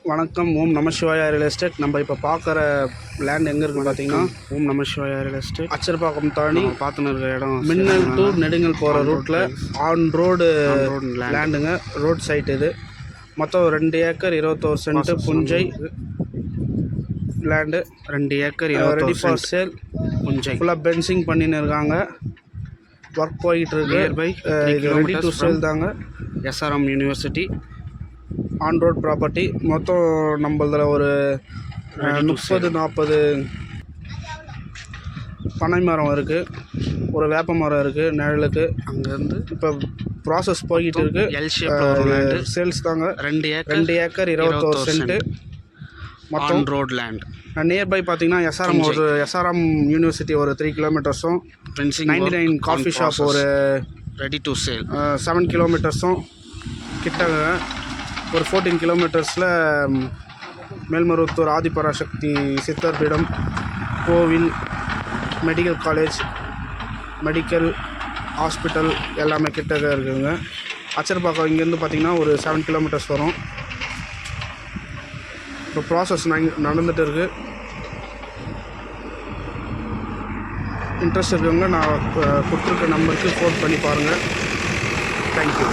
வணக்கம். ஓம் நம சிவாயா real estate. நம்ம இப்போ பார்க்குற லேண்ட் எங்கே இருக்குன்னு பார்த்தீங்கன்னா, ஓம் நம சிவாயா ரியல் எஸ்டேட் அச்சர்பாக்கம் தாண்டி பார்த்துன்னு இருக்கிற இடம் மின்னல் டு நெடுங்கல் போகிற ரூட்டில் ஆன் ரோடு லேண்டுங்க. ரோட் சைட் இது. மொத்தம் 2 ஏக்கர் 21 சென்ட் புஞ்சை land. 2 acre ready for sale. புஞ்சை ஃபுல்லாக பென்சிங் பண்ணின்னு இருக்காங்க. ஒர்க் போயிட்டு இருக்கு. இது ரெடி டு சேல் தாங்க. SRM university on road property. மொத்தம் நம்மளதில் ஒரு 30-40 பனை மரம் இருக்குது, ஒரு வேப்ப மரம் இருக்குது நிழலுக்கு. அங்கேருந்து இப்போ ப்ராசஸ் போய்கிட்டு இருக்குது. சேல்ஸ் தாங்க. 2 ஏக்கர் 21 சென்ட் மொத்தம் ரோட் லேண்ட். நியர்பை பார்த்தீங்கன்னா எஸ்ஆர்எம் யூனிவர்சிட்டி ஒரு 3 கிலோமீட்டர்ஸும், 99 காஃபி ஷாப் ஒரு ரெடி டு சேல் 7 கிலோமீட்டர்ஸும் கிட்டங்க. ஒரு 14 கிலோமீட்டர்ஸில் மேல்மருவத்தூர் ஆதிபராசக்தி சித்தர் பீடம், கோவில், மெடிக்கல் காலேஜ், மெடிக்கல் ஹாஸ்பிட்டல் எல்லாமே கிட்டக்க இருக்குதுங்க. அச்சர்பாக்கம் இங்கேருந்து பார்த்திங்கன்னா ஒரு 7 கிலோமீட்டர்ஸ் வரும். இப்போ ப்ராசஸ் நடந்துகிட்டு இருக்குது. இன்ட்ரெஸ்ட் இருக்கவங்க நான் கொடுத்துருக்க நம்பருக்கு ஃபோன் பண்ணி பாருங்கள். தேங்க்யூ.